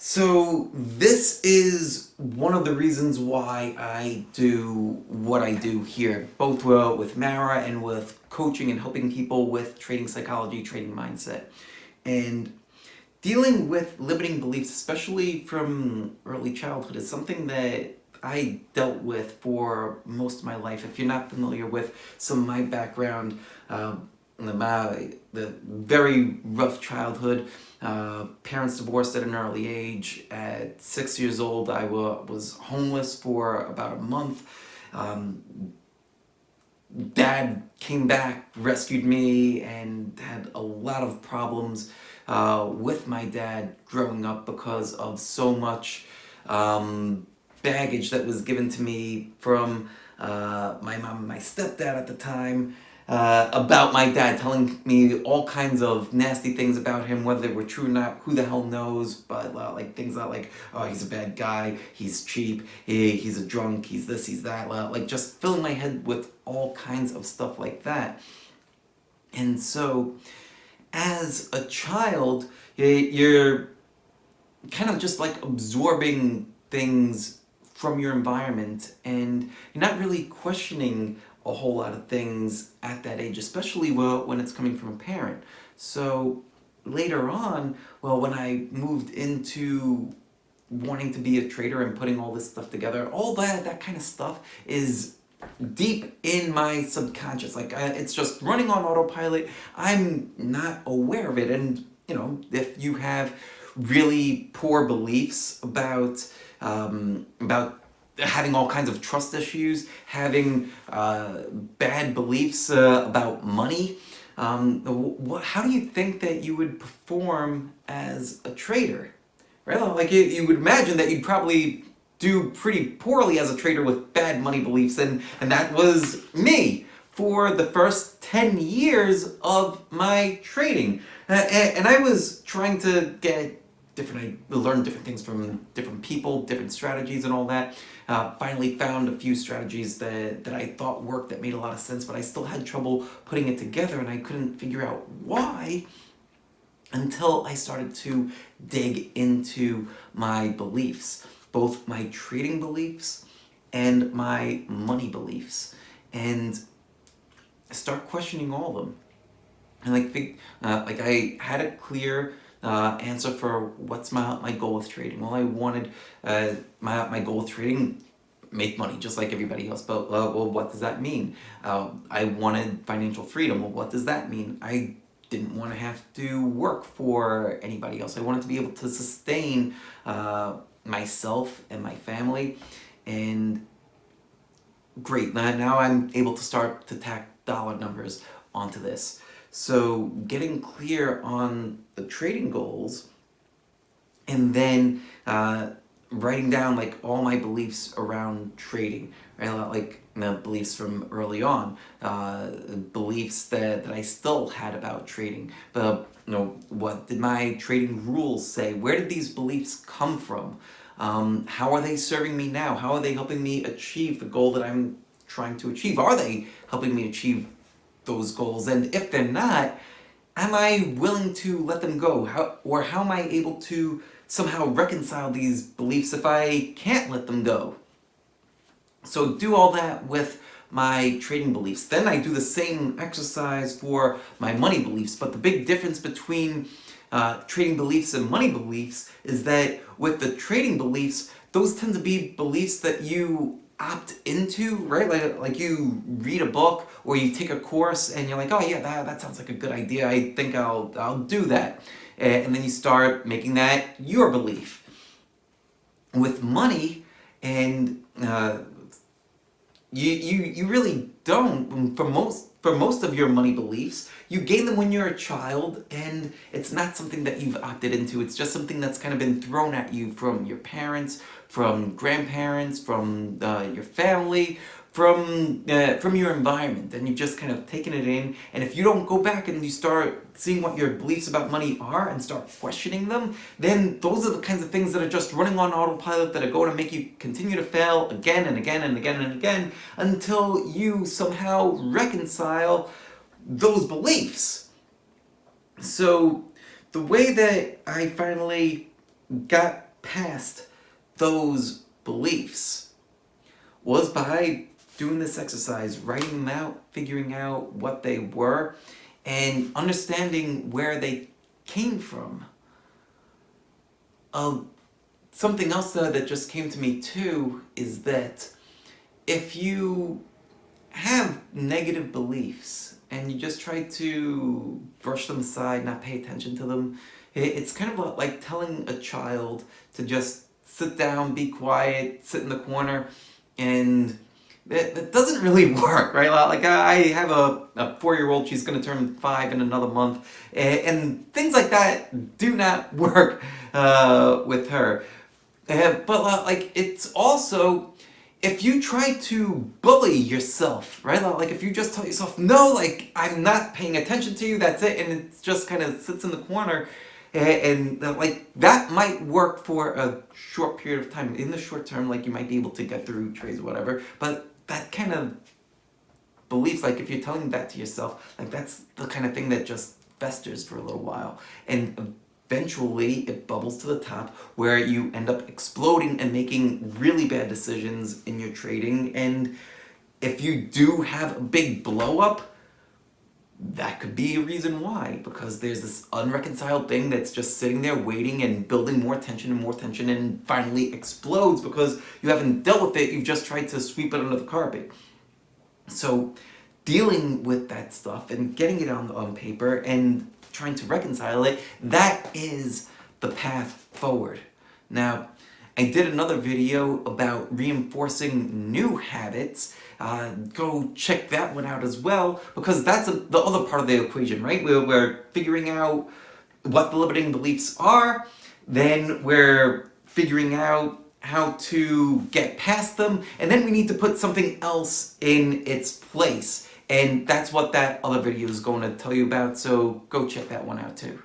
So this is one of the reasons why I do what I do here, both with Mara and with coaching and helping people with trading psychology, trading mindset. And dealing with limiting beliefs, especially from early childhood, is something that I dealt with for most of my life. If you're not familiar with some of my background, the very rough childhood, parents divorced at an early age. At 6 years old, I was homeless for about a month. Dad came back, rescued me, and had a lot of problems with my dad growing up because of so much baggage that was given to me from my mom and my stepdad at the time about my dad, telling me all kinds of nasty things about him, whether they were true or not, who the hell knows, but like things like, oh, he's a bad guy, he's cheap, he's a drunk, he's this, he's that, like just filling my head with all kinds of stuff like that. And so, as a child, you're kind of just like absorbing things from your environment, and you're not really questioning a whole lot of things at that age, especially when it's coming from a parent. So later on, when I moved into wanting to be a trader and putting all this stuff together, all that kind of stuff is deep in my subconscious. Like it's just running on autopilot. I'm not aware of it. And if you have really poor beliefs about having all kinds of trust issues, having bad beliefs about money, how do you think that you would perform as a trader? Right? Like you would imagine that you'd probably do pretty poorly as a trader with bad money beliefs, and that was me for the first 10 years of my trading. And I was trying to learn different things from different people, different strategies and all that. Finally found a few strategies that I thought worked, that made a lot of sense, but I still had trouble putting it together, and I couldn't figure out why until I started to dig into my beliefs, both my trading beliefs and my money beliefs, and start questioning all of them. And like I had a clear answer for what's my goal with trading. Well, I wanted my goal with trading, make money just like everybody else. But what does that mean? I wanted financial freedom. Well, what does that mean? I didn't want to have to work for anybody else. I wanted to be able to sustain myself and my family. And great, now I'm able to start to tack dollar numbers onto this. So getting clear on the trading goals, and then writing down like all my beliefs around trading, right? Like beliefs from early on, beliefs that I still had about trading. But what did my trading rules say? Where did these beliefs come from? How are they serving me now? How are they helping me achieve the goal that I'm trying to achieve? Are they helping me achieve those goals? And if they're not, am I willing to let them go? How am I able to somehow reconcile these beliefs if I can't let them go? So do all that with my trading beliefs. Then I do the same exercise for my money beliefs. But the big difference between trading beliefs and money beliefs is that with the trading beliefs, those tend to be beliefs that you opt into, right? Like you read a book or you take a course and you're like, oh yeah, that sounds like a good idea. I think I'll do that. And then you start making that your belief. With money, and you really don't. For most of your money beliefs, you gain them when you're a child, and it's not something that you've opted into. It's just something that's kind of been thrown at you from your parents, from grandparents, from your family, from your environment, and you've just kind of taken it in. And if you don't go back and you start seeing what your beliefs about money are and start questioning them, then those are the kinds of things that are just running on autopilot, that are going to make you continue to fail again and again and again and again until you somehow reconcile those beliefs. So the way that I finally got past those beliefs was by doing this exercise, writing them out, figuring out what they were, and understanding where they came from. Something else that just came to me too is that if you have negative beliefs and you just try to brush them aside, not pay attention to them, it's kind of like telling a child to just sit down, be quiet, sit in the corner, and that doesn't really work, right? Like I have a 4-year-old, she's going to turn 5 in another month, and things like that do not work with her. But like it's also, if you try to bully yourself, right? Like if you just tell yourself, no, like I'm not paying attention to you, that's it, and it just kind of sits in the corner, and like that might work for a short period of time. In the short term, like you might be able to get through trades or whatever, but that kind of belief, like if you're telling that to yourself, like that's the kind of thing that just festers for a little while, and eventually it bubbles to the top where you end up exploding and making really bad decisions in your trading. And if you do have a big blow up, that could be a reason why, because there's this unreconciled thing that's just sitting there waiting and building more tension and finally explodes because you haven't dealt with it, you've just tried to sweep it under the carpet. So dealing with that stuff and getting it on paper and trying to reconcile it, that is the path forward. Now, I did another video about reinforcing new habits. Go check that one out as well, because that's the other part of the equation, right? We're figuring out what the limiting beliefs are, then we're figuring out how to get past them, and then we need to put something else in its place. And that's what that other video is going to tell you about, so go check that one out too.